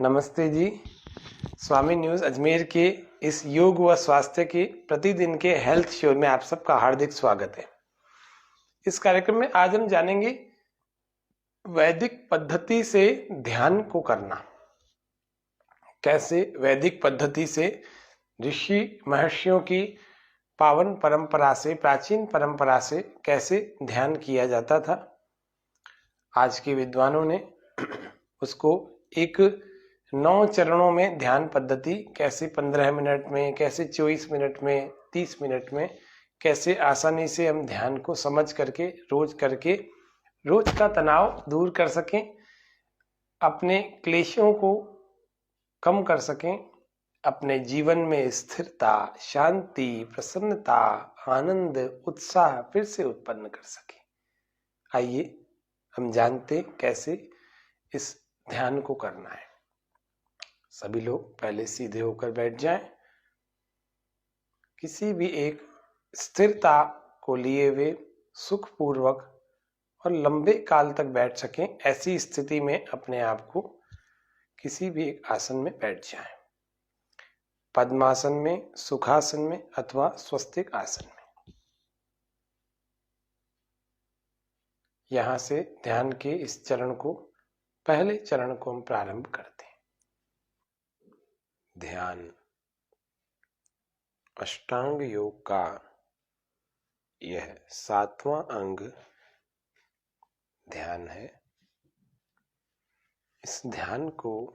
नमस्ते जी। स्वामी न्यूज़ अजमेर के इस योग व स्वास्थ्य के प्रतिदिन के हेल्थ शो में आप सबका हार्दिक स्वागत है। इस कार्यक्रम में आज हम जानेंगे वैदिक पद्धति से ध्यान को करना। कैसे वैदिक पद्धति से ऋषि महर्षियों की पावन परंपरा से, प्राचीन परंपरा से कैसे ध्यान किया जाता था। आज के विद्वानों ने उसको एक 9 चरणों में ध्यान पद्धति, कैसे 15 मिनट में, कैसे 24 मिनट में, 30 मिनट में, कैसे आसानी से हम ध्यान को समझ करके रोज का तनाव दूर कर सकें, अपने क्लेशों को कम कर सकें, अपने जीवन में स्थिरता, शांति, प्रसन्नता, आनंद, उत्साह फिर से उत्पन्न कर सकें। आइए हम जानते कैसे इस ध्यान को करना है। सभी लोग पहले सीधे होकर बैठ जाएं। किसी भी एक स्थिरता को लिए हुए सुखपूर्वक और लंबे काल तक बैठ सकें, ऐसी स्थिति में अपने आप को किसी भी एक आसन में बैठ जाएं। पद्मासन में, सुखासन में अथवा स्वस्तिक आसन में। यहां से ध्यान के इस चरण को, पहले चरण को हम प्रारंभ करते हैं। ध्यान अष्टांग योग का यह 7वां अंग ध्यान है। इस ध्यान को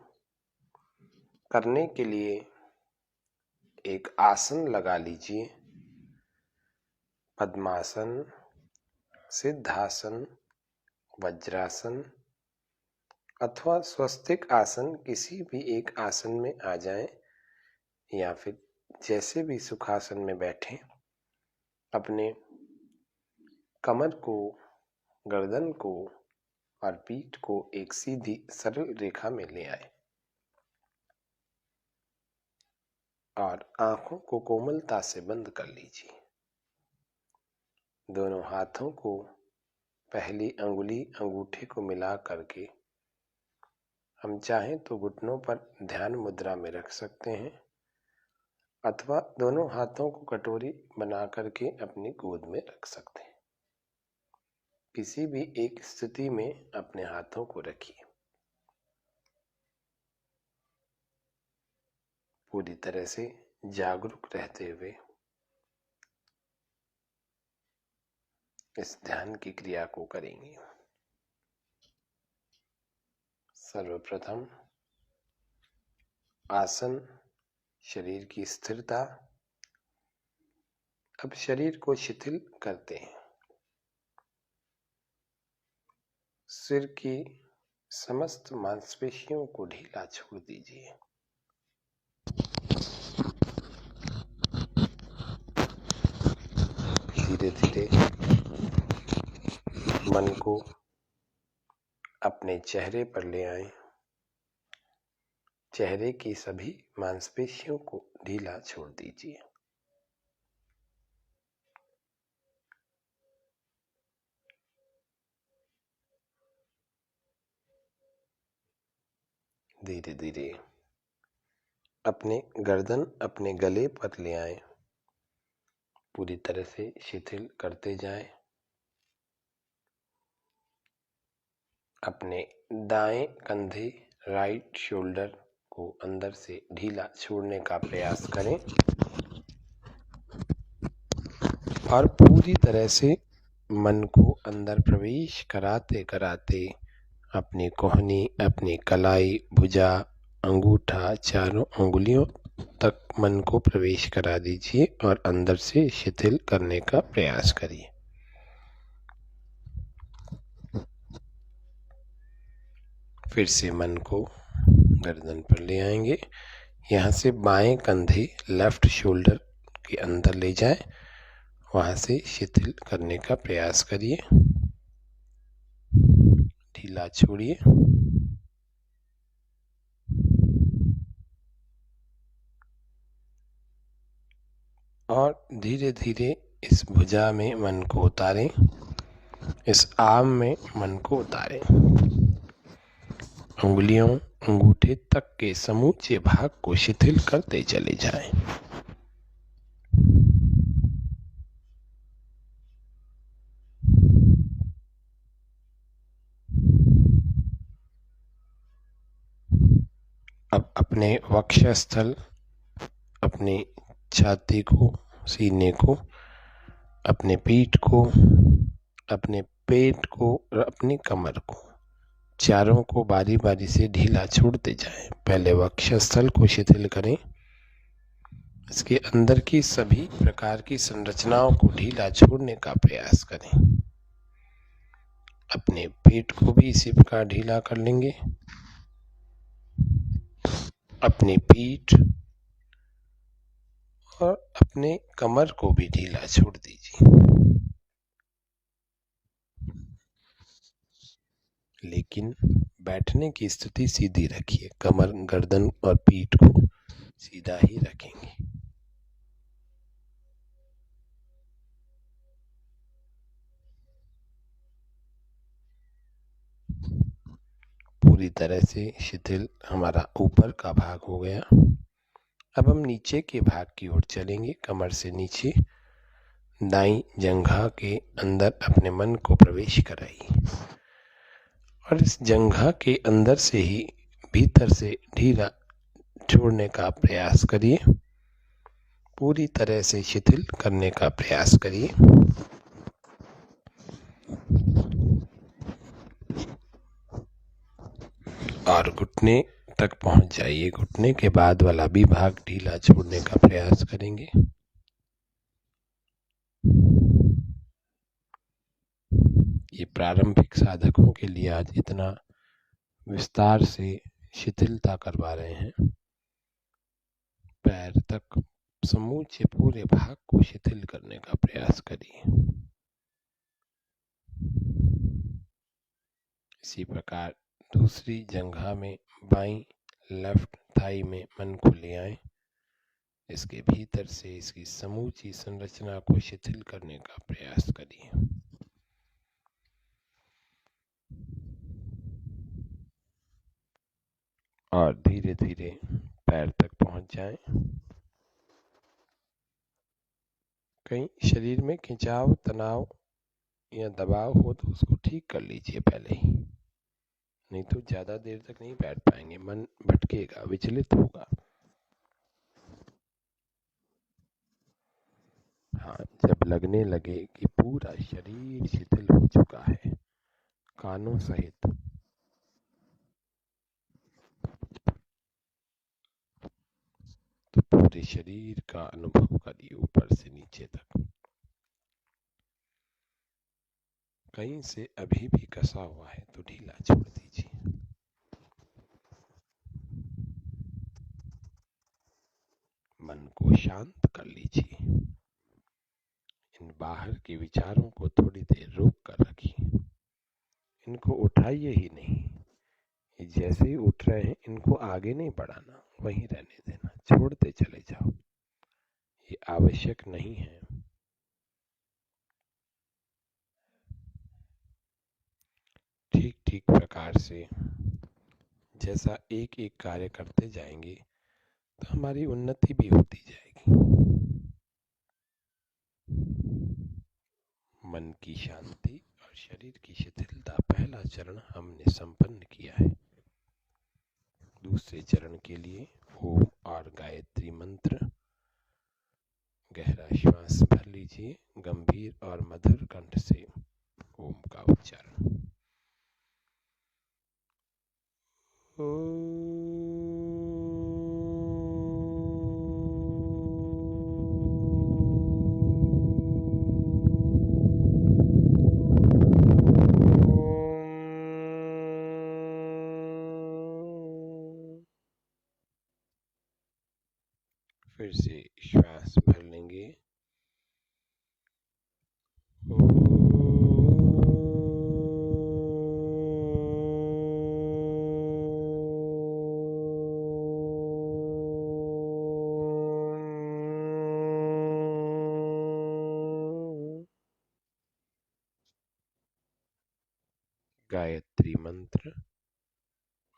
करने के लिए एक आसन लगा लीजिए। पद्मासन, सिद्धासन, वज्रासन अथवा स्वस्तिक आसन, किसी भी एक आसन में आ जाएं, या फिर जैसे भी सुखासन में बैठें, अपने कमर को, गर्दन को और पीठ को एक सीधी सरल रेखा में ले आए और आंखों को कोमलता से बंद कर लीजिए। दोनों हाथों को पहली अंगुली अंगूठे को मिला करके हम चाहें तो घुटनों पर ध्यान मुद्रा में रख सकते हैं, अथवा दोनों हाथों को कटोरी बना करके अपनी गोद में रख सकते हैं। किसी भी एक स्थिति में अपने हाथों को रखिए। पूरी तरह से जागरूक रहते हुए इस ध्यान की क्रिया को करेंगे। सर्वप्रथम आसन, शरीर की स्थिरता। अब शरीर को शिथिल करते हैं। सिर की समस्त मांसपेशियों को ढीला छोड़ दीजिए। धीरे धीरे मन को अपने चेहरे पर ले आएं। चेहरे की सभी मांसपेशियों को ढीला छोड़ दीजिए। धीरे धीरे अपने गर्दन अपने गले पर ले आएं। पूरी तरह से शिथिल करते जाएं। अपने दाएं कंधे, राइट शोल्डर को अंदर से ढीला छोड़ने का प्रयास करें और पूरी तरह से मन को अंदर प्रवेश कराते कराते अपनी कोहनी, अपनी कलाई, भुजा, अंगूठा, चारों अंगुलियों तक मन को प्रवेश करा दीजिए और अंदर से शिथिल करने का प्रयास करिए। फिर से मन को गर्दन पर ले आएंगे। यहाँ से बाएं कंधे, लेफ्ट शोल्डर के अंदर ले जाएं। वहां से शिथिल करने का प्रयास करिए। ढीला छोड़िए। और धीरे धीरे इस भुजा में मन को उतारें, इस आर्म में मन को उतारें। उंगलियों अंगूठे तक के समूचे भाग को शिथिल करते चले जाएं। अब अपने वक्षस्थल, अपनी छाती को, सीने को, अपने पीठ को, अपने पेट को और अपनी कमर को, चारों को बारी बारी से ढीला छोड़ते जाएं। पहले वक्षस्थल को शिथिल करें, इसके अंदर की सभी प्रकार की संरचनाओं को ढीला छोड़ने का प्रयास करें। अपने पेट को भी इसी प्रकार ढीला कर लेंगे, अपनी पीठ और अपने कमर को भी ढीला छोड़ दीजिए। लेकिन बैठने की स्थिति सीधी रखिए, कमर, गर्दन और पीठ को सीधा ही रखेंगे। पूरी तरह से शिथिल हमारा ऊपर का भाग हो गया। अब हम नीचे के भाग की ओर चलेंगे। कमर से नीचे दाईं जंघा के अंदर अपने मन को प्रवेश कराइए और इस जंघा के अंदर से ही भीतर से ढीला छोड़ने का प्रयास करिए। पूरी तरह से शिथिल करने का प्रयास करिए। और घुटने तक पहुंच जाइए। घुटने के बाद वाला भी भाग ढीला छोड़ने का प्रयास करेंगे। ये प्रारंभिक साधकों के लिए आज इतना विस्तार से शिथिलता करवा रहे हैं। पैर तक समूचे पूरे भाग को शिथिल करने का प्रयास करिए। इसी प्रकार दूसरी जंघा में बाईं लेफ्ट थाई में मन को ले आए। इसके भीतर से इसकी समूची संरचना को शिथिल करने का प्रयास करिए। और धीरे धीरे पैर तक पहुंच जाएं। कहीं शरीर में खिंचाव, तनाव या दबाव हो तो उसको ठीक कर लीजिए पहले ही, नहीं तो ज्यादा देर तक नहीं बैठ पाएंगे। मन भटकेगा, विचलित होगा। हाँ, जब लगने लगे कि पूरा शरीर शिथिल हो चुका है, कानों सहित, तो पूरे शरीर का अनुभव करिए ऊपर से नीचे तक। कहीं से अभी भी कसा हुआ है तो ढीला छोड़ दीजिए। मन को शांत कर लीजिए। इन बाहर के विचारों को थोड़ी देर रोक कर रखिए। इनको उठाइए ही नहीं। ये जैसे ही उठ रहे हैं इनको आगे नहीं बढ़ाना, वहीं रहने देना, छोड़ते चले जाओ। ये आवश्यक नहीं है। ठीक ठीक प्रकार से जैसा एक एक कार्य करते जाएंगे तो हमारी उन्नति भी होती जाएगी। मन की शांति और शरीर की शिथिलता, पहला चरण हमने संपन्न किया है। दूसरे चरण के लिए ओम और गायत्री मंत्र, गहरा श्वास भर लीजिए, गंभीर और मधुर कंठ से ओम का उच्चारण। फिर से श्वास भर लेंगे। गायत्री मंत्र।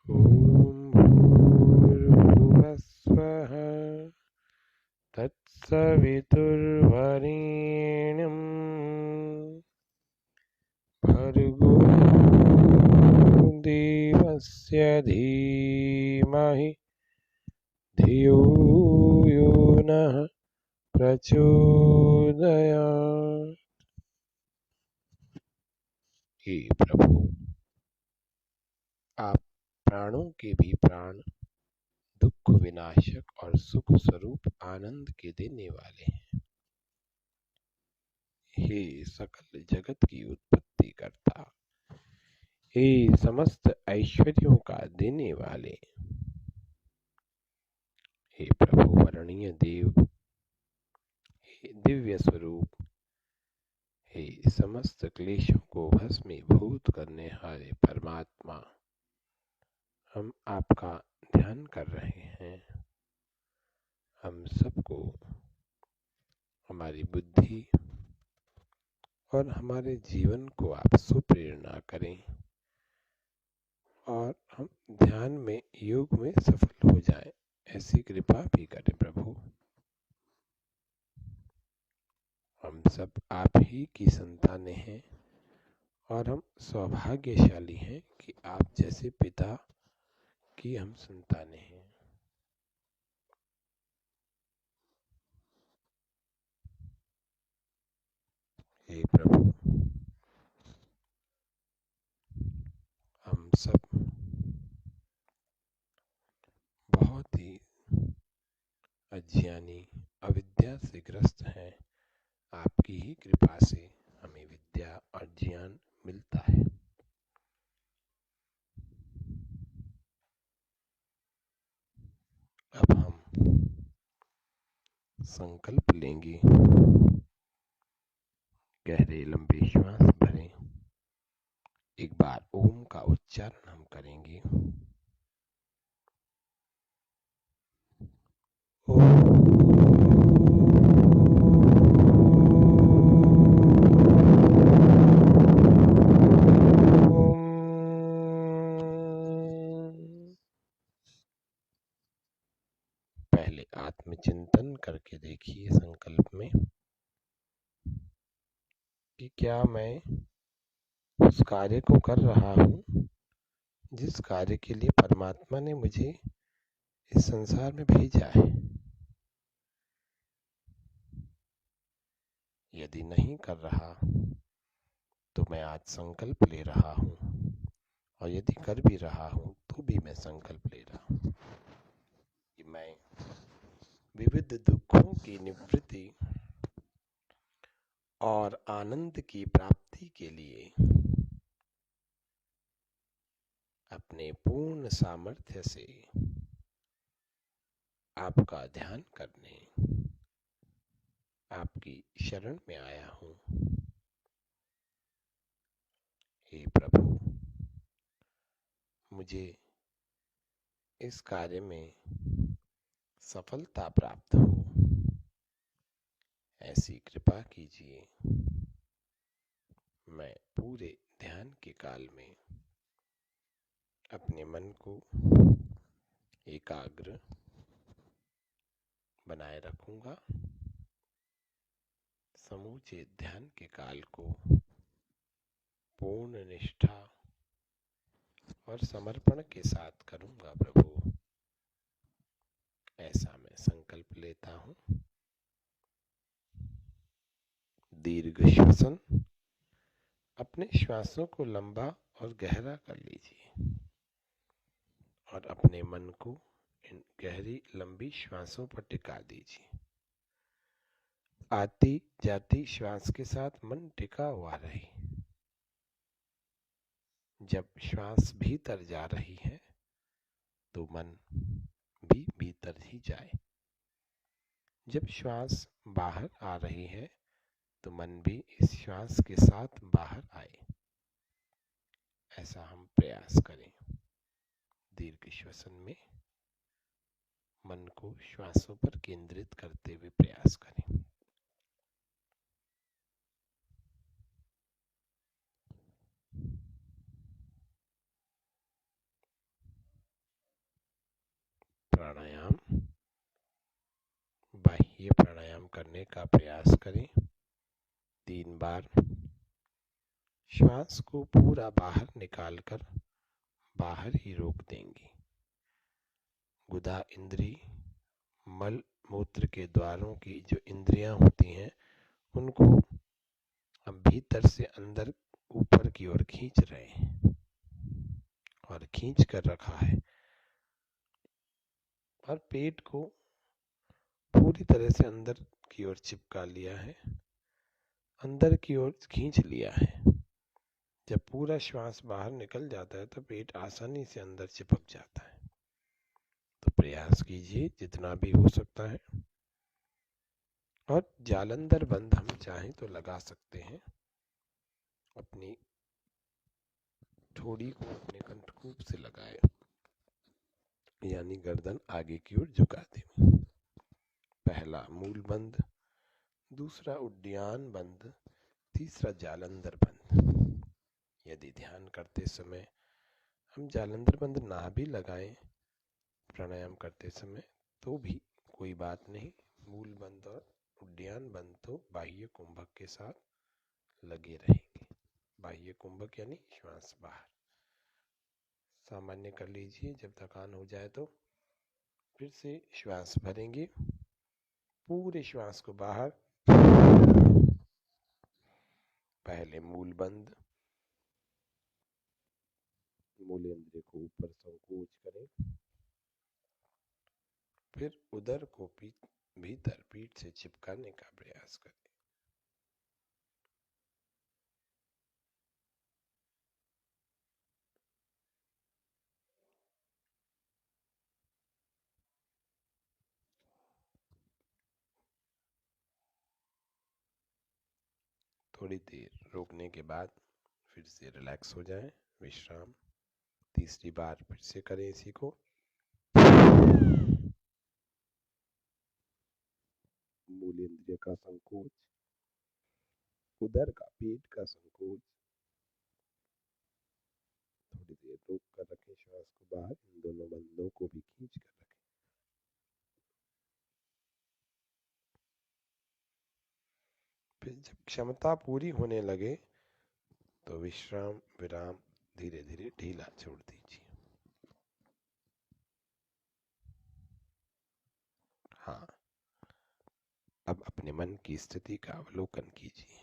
ॐ भूर्भुवः स्वः तत्सवितुर्वरेण्यं भर्गो देवस्य धीमहि धियो यो नः प्रचोदयात्। हे प्रभु, आप प्राणों के भी प्राण, दुख विनाशक और सुख स्वरूप आनंद के देने वाले हैं। हे सकल जगत की उत्पत्ति करता, हे समस्त ऐश्वर्यों का देने वाले, हे प्रभु वरणीय देव, हे दिव्य स्वरूप, हे समस्त क्लेशों को भस्मीभूत करने वाले परमात्मा, हम आपका ध्यान कर रहे हैं। हम सबको हमारी बुद्धि और हमारे जीवन को आप सुप्रेरणा करें और हम ध्यान में, योग में सफल हो जाएं, ऐसी कृपा भी करें प्रभु। हम सब आप ही की संतानें हैं और हम सौभाग्यशाली हैं कि आप जैसे पिता की हम संतानें हैं। हे प्रभु, हम सब बहुत ही अज्ञानी, अविद्या से ग्रस्त हैं। आपकी ही कृपा से हमें विद्या और ज्ञान मिलता है। अब हम संकल्प लेंगे, गहरे लंबे श्वास भरें, एक बार ओम का उच्चारण हम करेंगे। पहले आत्मचिंतन करके देखिए संकल्प में कि क्या मैं उस कार्य को कर रहा हूँ जिस कार्य के लिए परमात्मा ने मुझे इस संसार में भेजा है। यदि नहीं कर रहा तो मैं आज संकल्प ले रहा हूँ, और यदि कर भी रहा हूँ तो भी मैं संकल्प ले रहा हूँ कि मैं विविध दुखों की निवृत्ति और आनंद की प्राप्ति के लिए अपने पूर्ण सामर्थ्य से आपका ध्यान करने आपकी शरण में आया हूँ। हे प्रभु, मुझे इस कार्य में सफलता प्राप्त हो, ऐसी कृपा कीजिए। मैं पूरे ध्यान के काल में अपने मन को एकाग्र बनाए रखूंगा। समूचे ध्यान के काल को पूर्ण निष्ठा और समर्पण के साथ करूंगा प्रभु, ऐसा मैं संकल्प लेता हूँ। दीर्घ श्वसन, अपने श्वासों को लंबा और गहरा कर लीजिए और अपने मन को इन गहरी लंबी श्वासों पर टिका दीजिए। आती जाती श्वास के साथ मन टिका हुआ रहे। जब श्वास भीतर जा रही है तो मन भी भीतर ही जाए। जब श्वास बाहर आ रही है तो मन भी इस श्वास के साथ बाहर आए। ऐसा हम प्रयास करें। दीर्घ श्वसन में मन को श्वासों पर केंद्रित करते हुए प्रयास करें। करने का प्रयास करें। 3 बार श्वास को पूरा बाहर निकालकर बाहर ही रोक देंगे। गुदा इंद्री, मल मूत्र के द्वारों की जो इंद्रियां होती हैं उनको हम भीतर से अंदर ऊपर की ओर खींच रहे हैं और खींच कर रखा है और पेट को पूरी तरह से अंदर की ओर चिपका लिया है, अंदर की ओर खींच लिया है। जब पूरा श्वास बाहर निकल जाता है तो पेट आसानी से अंदर चिपक जाता है। तो प्रयास कीजिए जितना भी हो सकता है। और जालंधर बंद हम चाहें तो लगा सकते हैं। अपनी ठोड़ी को अपने कंठकूप से लगाए, यानी गर्दन आगे की ओर झुका दें। पहला मूल बंद, दूसरा उड्डयन बंद, तीसरा जालंधर बंद। यदि ध्यान करते समय हम जालंधर बंद ना भी लगाएं प्राणायाम करते समय तो भी कोई बात नहीं। मूल बंद और उड्डयन बंद तो बाह्य कुंभक के साथ लगे रहेंगे। बाह्य कुंभक यानी श्वास बाहर। सामान्य कर लीजिए। जब थकान हो जाए तो फिर से श्वास भरेंगे, पूरे श्वास को बाहर। पहले मूल बंद, मूलेंद्र को ऊपर संकोच करें, फिर उदर को भीतर पीठ से चिपकाने का प्रयास करें। थोड़ी देर रोकने के बाद फिर से रिलैक्स हो जाएं, विश्राम। तीसरी बार फिर से करें इसी को। मूलेंद्रिय का संकोच, उदर का पेट का संकोच। थोड़ी देर रोक कर रखें श्वास को बाहर। इन दोनों बंदों को भी खींच कर रखें। फिर जब क्षमता पूरी होने लगे तो विश्राम विराम धीरे धीरे ढीला छोड़ दीजिए। हाँ, अब अपने मन की स्थिति का अवलोकन कीजिए।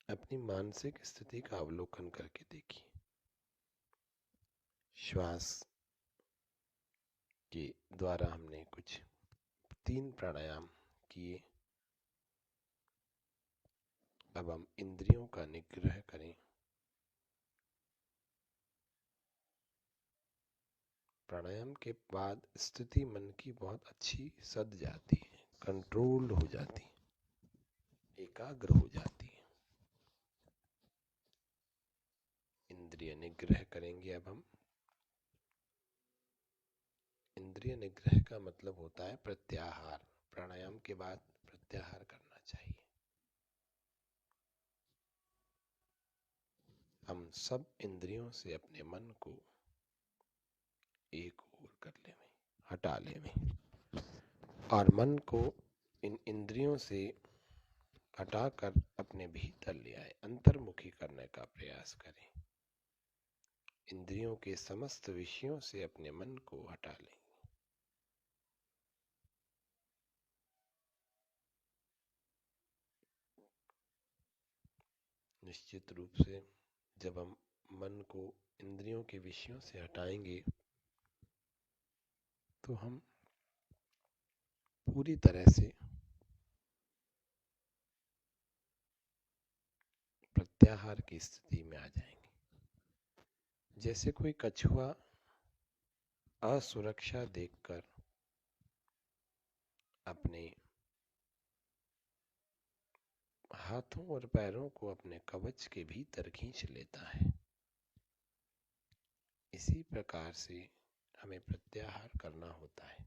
अपनी मानसिक स्थिति का अवलोकन करके देखिए। श्वास के द्वारा हमने कुछ 3 प्राणायाम किए। अब हम इंद्रियों का निग्रह करें। प्राणायाम के बाद स्थिति मन की बहुत अच्छी सध जाती है, कंट्रोल्ड हो जाती है, एकाग्र हो जाती है। इंद्रिय निग्रह करेंगे। अब हम इंद्रिय निग्रह का मतलब होता है प्रत्याहार। प्राणायाम के बाद प्रत्याहार करना चाहिए। हम सब इंद्रियों से अपने मन को एक ओर कर लें, हटा लें और मन को इन इंद्रियों से हटाकर अपने भीतर ले आए, अंतर्मुखी करने का प्रयास करें। इंद्रियों के समस्त विषयों से अपने मन को हटा लें। निश्चित रूप से जब हम मन को इंद्रियों के विषयों से हटाएंगे तो हम पूरी तरह से प्रत्याहार की स्थिति में आ जाएंगे। जैसे कोई कछुआ असुरक्षा देखकर अपने हाथों और पैरों को अपने कवच के भीतर खींच लेता है, इसी प्रकार से हमें प्रत्याहार करना होता है।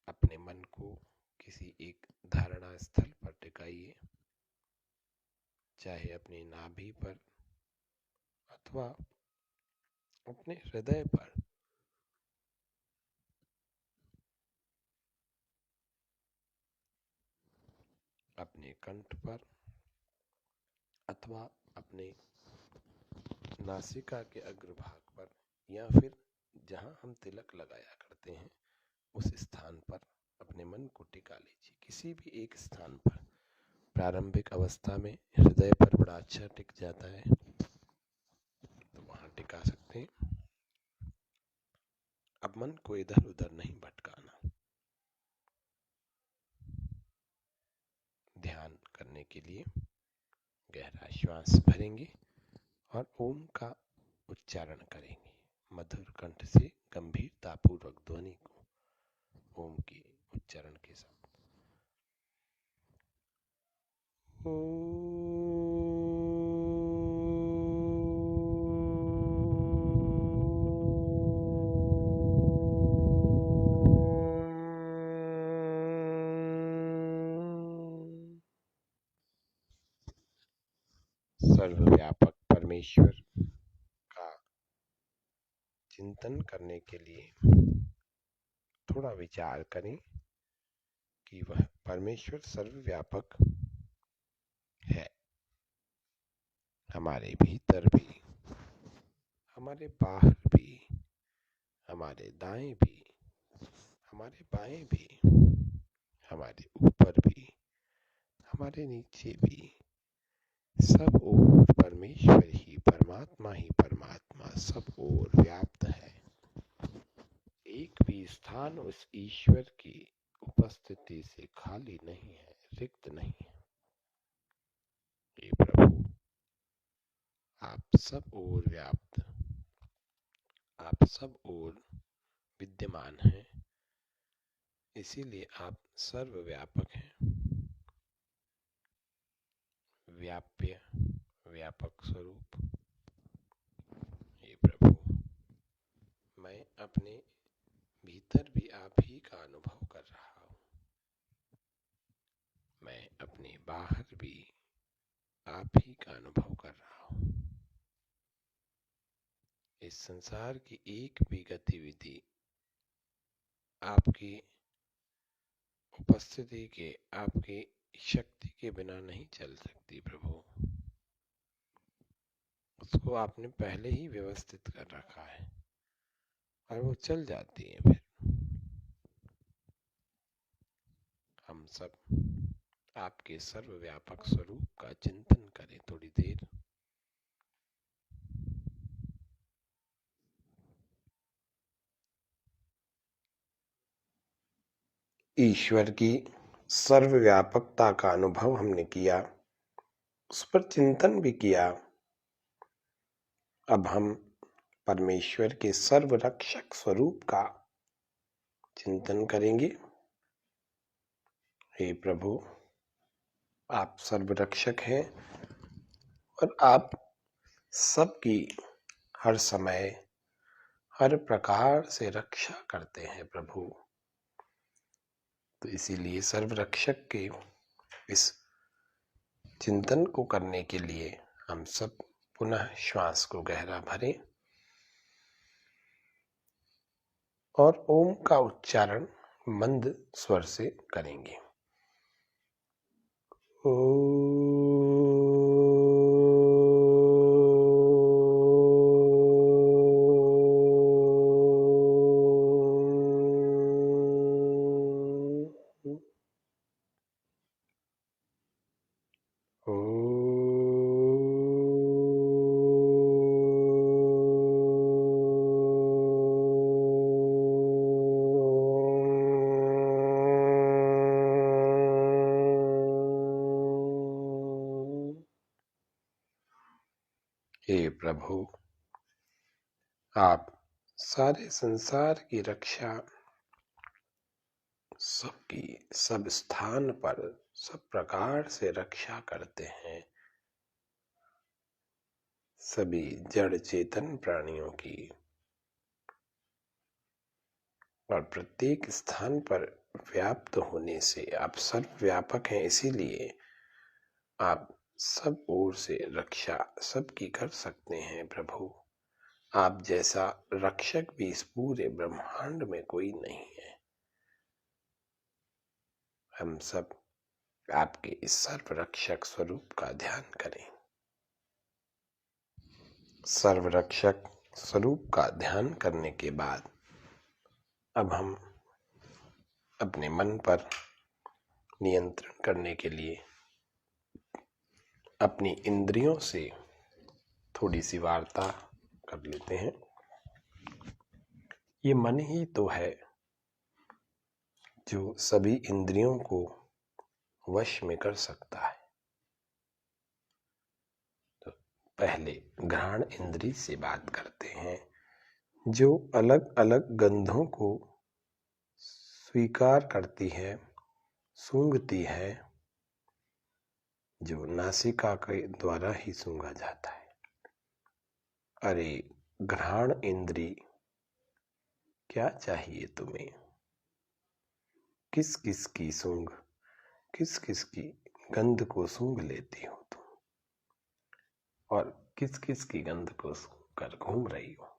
अपने मन को किसी एक धारणा स्थल पर टिकाइए, चाहे अपनी नाभि पर अथवा अपने हृदय पर। अपने कंठ पर अथवा अपने नासिका के अग्रभाग पर या फिर जहां हम तिलक लगाया करते हैं उस स्थान पर अपने मन को टिका लीजिए। किसी भी एक स्थान पर प्रारंभिक अवस्था में हृदय पर बड़ा अच्छा टिक जाता है तो वहां टिका सकते हैं। अब मन को इधर उधर नहीं भटकाना। ध्यान करने के लिए गहरा श्वास भरेंगे और ओम का उच्चारण करेंगे। मधुर कंठ से गंभीरतापूर्वक ध्वनि को ओम के उच्चारण के साथ सर्वव्यापक परमेश्वर का चिंतन करने के लिए थोड़ा विचार करें कि वह परमेश्वर सर्वव्यापक है, हमारे भीतर भी, हमारे बाहर भी, हमारे दाएं भी, हमारे बाएं भी, हमारे ऊपर भी, हमारे नीचे भी, सब ओर परमेश्वर ही परमात्मा सब ओर व्याप्त है। एक भी स्थान उस ईश्वर की उपस्थिति से खाली नहीं है, रिक्त नहीं है। हे प्रभु, आप सब ओर व्याप्त, आप सब ओर विद्यमान हैं, इसीलिए आप सर्वव्यापक हैं। व्याप्य, व्यापक स्वरूप। हे प्रभु, मैं अपने भीतर भी आप ही का अनुभव कर रहा हूं, मैं अपने बाहर भी आप ही का अनुभव कर रहा हूं। इस संसार की एक भी गतिविधि आपकी उपस्थिति के, आपकी शक्ति के बिना नहीं चल सकती प्रभु। उसको आपने पहले ही व्यवस्थित कर रखा है और वो चल जाती है। फिर हम सब आपके सर्वव्यापक स्वरूप का चिंतन करें थोड़ी देर। ईश्वर की सर्वव्यापकता का अनुभव हमने किया, उस पर चिंतन भी किया। अब हम परमेश्वर के सर्वरक्षक स्वरूप का चिंतन करेंगे। हे प्रभु, आप सर्वरक्षक हैं और आप सबकी हर समय हर प्रकार से रक्षा करते हैं प्रभु। तो इसीलिए सर्वरक्षक के इस चिंतन को करने के लिए हम सब पुनः श्वास को गहरा भरें और ओम का उच्चारण मंद स्वर से करेंगे। हे प्रभु, आप सारे संसार की रक्षा सबकी सब स्थान पर सब प्रकार से रक्षा करते हैं, सभी जड़ चेतन प्राणियों की, और प्रत्येक स्थान पर व्याप्त होने से आप सर्वव्यापक हैं। इसीलिए आप सब ओर से रक्षा सबकी कर सकते हैं प्रभु। आप जैसा रक्षक भी इस पूरे ब्रह्मांड में कोई नहीं है। हम सब आपके इस सर्वरक्षक स्वरूप का ध्यान करें। सर्वरक्षक स्वरूप का ध्यान करने के बाद अब हम अपने मन पर नियंत्रण करने के लिए अपनी इंद्रियों से थोड़ी सी वार्ता कर लेते हैं। ये मन ही तो है जो सभी इंद्रियों को वश में कर सकता है। तो पहले घ्राण इंद्री से बात करते हैं, जो अलग अलग गंधों को स्वीकार करती है, सूंघती है, जो नासिका के द्वारा ही सूंघा जाता है। अरे घ्राण इंद्री, क्या चाहिए तुम्हें? किस किस की सूंघ, किस किस की गंध को सूंघ लेती हो तुम, और किस किस की गंध को सूंघ कर घूम रही हो?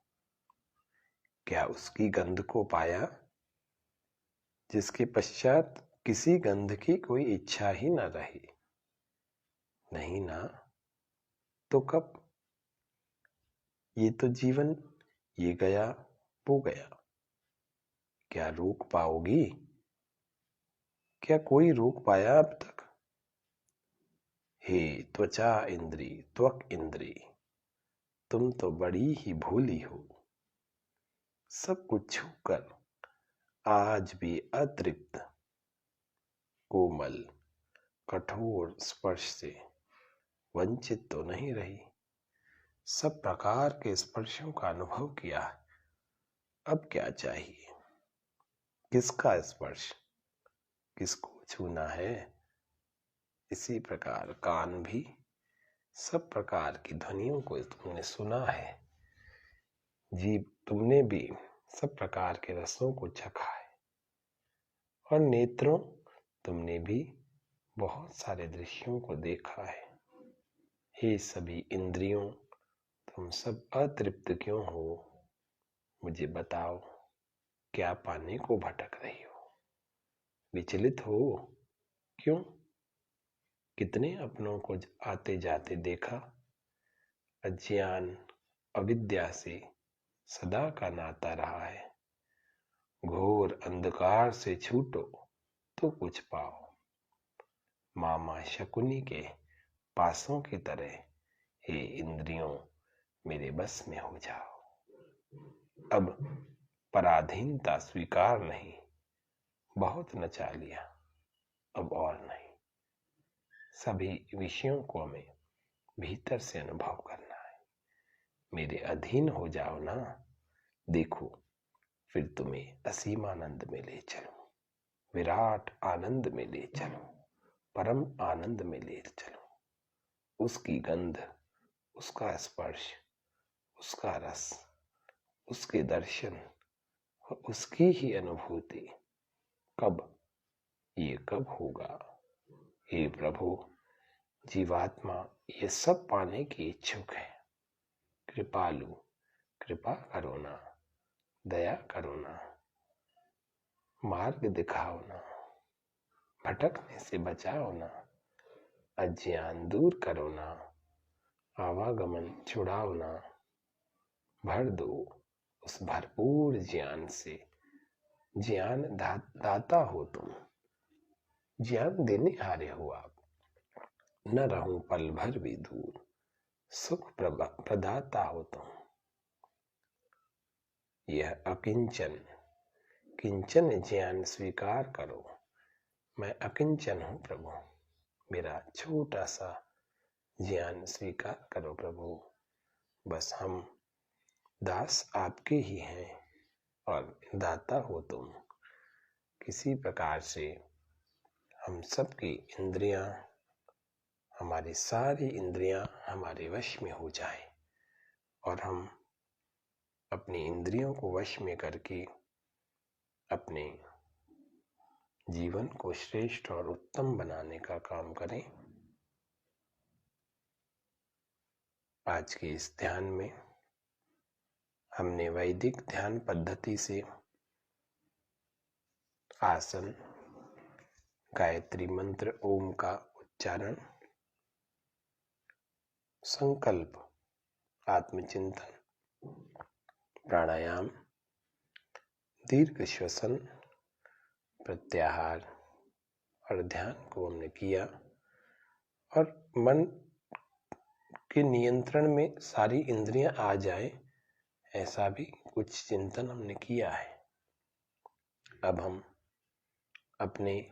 क्या उसकी गंध को पाया जिसके पश्चात किसी गंध की कोई इच्छा ही न रही? नहीं ना। तो कब? ये तो जीवन, ये गया वो गया। क्या रोक पाओगी? क्या कोई रोक पाया अब तक? हे त्वचा इंद्री, त्वक इंद्री, तुम तो बड़ी ही भोली हो। सब कुछ छूकर आज भी अतृप्त कोमल कठोर स्पर्श से वंचित तो नहीं रही। सब प्रकार के स्पर्शों का अनुभव किया। अब क्या चाहिए? किसका स्पर्श, किसको छूना है? इसी प्रकार कान भी सब प्रकार की ध्वनियों को तुमने सुना है। जीभ, तुमने भी सब प्रकार के रसों को चखा है। और नेत्रों, तुमने भी बहुत सारे दृश्यों को देखा है। हे सभी इंद्रियों, तुम सब अतृप्त क्यों हो? मुझे बताओ, क्या पाने को भटक रही हो? विचलित हो क्यों? कितने अपनों को आते जाते देखा? अज्ञान अविद्या से सदा का नाता रहा है। घोर अंधकार से छूटो तो कुछ पाओ। मामा शकुनी के पासों की तरह हे इंद्रियों, मेरे बस में हो जाओ। अब पराधीनता स्वीकार नहीं। बहुत नचा लिया, अब और नहीं। सभी विषयों को हमें भीतर से अनुभव करना है। मेरे अधीन हो जाओ ना। देखो, फिर तुम्हें असीम आनंद में ले चलूं, विराट आनंद में ले चलूं, परम आनंद में ले चलूं। उसकी गंध, उसका स्पर्श, उसका रस, उसके दर्शन और उसकी ही अनुभूति। कब? ये कब होगा? हे प्रभु, जीवात्मा ये सब पाने की इच्छुक है। कृपालु, कृपा करो ना, दया करो ना, मार्ग दिखाओ ना, भटकने से बचाओ ना, अज्ञान दूर करो ना, आवागमन छुड़ाओ ना, भर दो उस भरपूर ज्ञान से। ज्ञान दाता हो तुम, ज्ञान देने हारे हो आप। न रहूं पल भर भी दूर, सुख प्रदाता हो तुम। यह अकिंचन किंचन ज्ञान स्वीकार करो। मैं अकिंचन हूं प्रभु, मेरा छोटा सा ज्ञान स्वीकार करो प्रभु। बस हम दास आपके ही हैं और दाता हो तुम। किसी प्रकार से हम सबकी इंद्रियां, हमारी सारी इंद्रियां हमारे वश में हो जाए और हम अपनी इंद्रियों को वश में करके अपने जीवन को श्रेष्ठ और उत्तम बनाने का काम करें। आज के इस ध्यान में हमने वैदिक ध्यान पद्धति से आसन, गायत्री मंत्र ओम का उच्चारण, संकल्प, आत्मचिंतन, प्राणायाम, दीर्घ श्वसन, प्रत्याहार और ध्यान को हमने किया। और मन के नियंत्रण में सारी इंद्रियां आ जाए, ऐसा भी कुछ चिंतन हमने किया है। अब हम अपने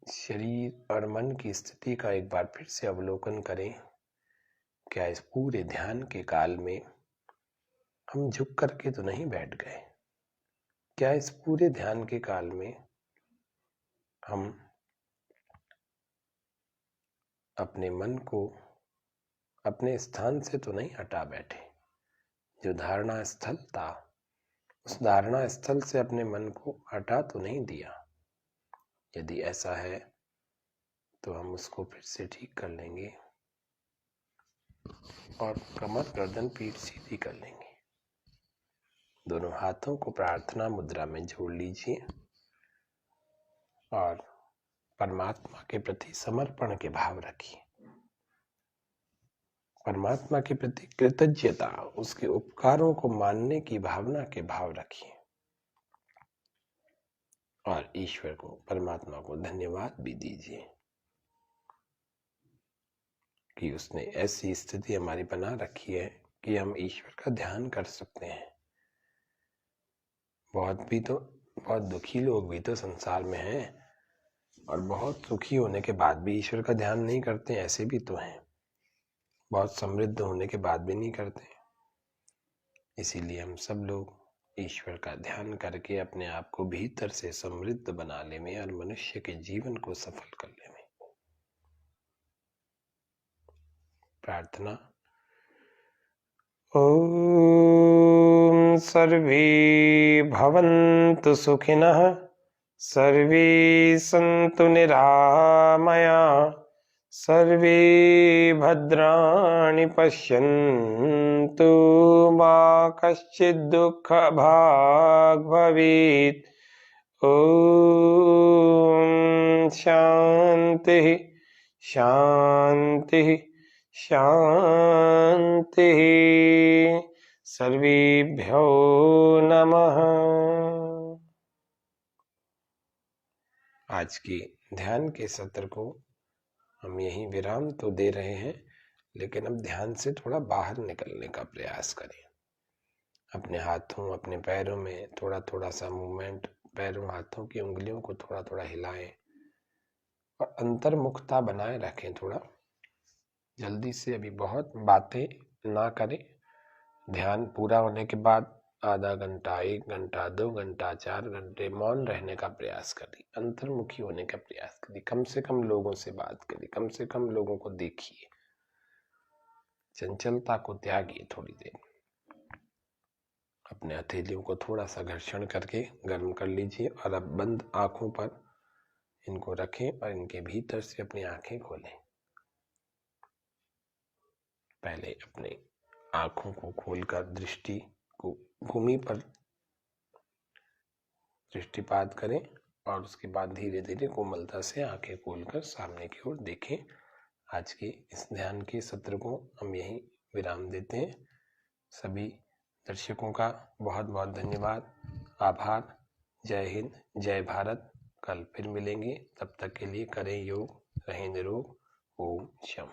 शरीर और मन की स्थिति का एक बार फिर से अवलोकन करें। क्या इस पूरे ध्यान के काल में हम झुक करके तो नहीं बैठ गए? क्या इस पूरे ध्यान के काल में हम अपने मन को अपने स्थान से तो नहीं हटा बैठे? जो धारणा स्थल था, उस धारणा स्थल से अपने मन को हटा तो नहीं दिया? यदि ऐसा है तो हम उसको फिर से ठीक कर लेंगे और कमर, गर्दन, पीठ सीधी कर लेंगे। दोनों हाथों को प्रार्थना मुद्रा में जोड़ लीजिए और परमात्मा के प्रति समर्पण के भाव रखिए। परमात्मा के प्रति कृतज्ञता, उसके उपकारों को मानने की भावना के भाव रखिए और ईश्वर को, परमात्मा को धन्यवाद भी दीजिए कि उसने ऐसी स्थिति हमारी बना रखी है कि हम ईश्वर का ध्यान कर सकते हैं। बहुत दुखी लोग भी तो संसार में हैं और बहुत सुखी होने के बाद भी ईश्वर का ध्यान नहीं करते, ऐसे भी तो हैं। बहुत समृद्ध होने के बाद भी नहीं करते। इसीलिए हम सब लोग ईश्वर का ध्यान करके अपने आप को भीतर से समृद्ध बनाने में और मनुष्य के जीवन को सफल करने में प्रार्थना। ओम सर्वे भवन्तु सुखिनः, सर्वे सन्तु निरामया, सर्वे भद्राणि पश्यन्तु, मा कश्चित् दुःखभाग् भवेत्। ओम शान्तिः शान्तिः शान्तिः। सर्वेभ्यो नमः। आज के ध्यान के सत्र को हम यहीं विराम तो दे रहे हैं, लेकिन अब ध्यान से थोड़ा बाहर निकलने का प्रयास करें। अपने हाथों, अपने पैरों में थोड़ा थोड़ा सा मूवमेंट, पैरों हाथों की उंगलियों को थोड़ा थोड़ा हिलाएं और अंतर्मुखता बनाए रखें। थोड़ा जल्दी से अभी बहुत बातें ना करें। ध्यान पूरा होने के बाद आधा घंटा, 1 घंटा, 2 घंटा, 4 घंटे मौन रहने का प्रयास करिए, अंतर्मुखी होने का प्रयास करिए। कम से कम लोगों से बात करिए, कम से कम लोगों को देखिए, चंचलता को त्यागिए। थोड़ी देर अपने हथेलियों को थोड़ा सा घर्षण करके गर्म कर लीजिए और अब बंद आंखों पर इनको रखें और इनके भीतर से अपनी आंखें खोलें। पहले अपने आंखों को खोलकर दृष्टि को भूमि पर दृष्टिपात करें और उसके बाद धीरे धीरे कोमलता से आंखें खोलकर सामने की ओर देखें। आज के इस ध्यान के सत्र को हम यहीं विराम देते हैं। सभी दर्शकों का बहुत बहुत धन्यवाद, आभार। जय हिंद, जय भारत। कल फिर मिलेंगे, तब तक के लिए करें योग, रहें निरोग। ओम शम।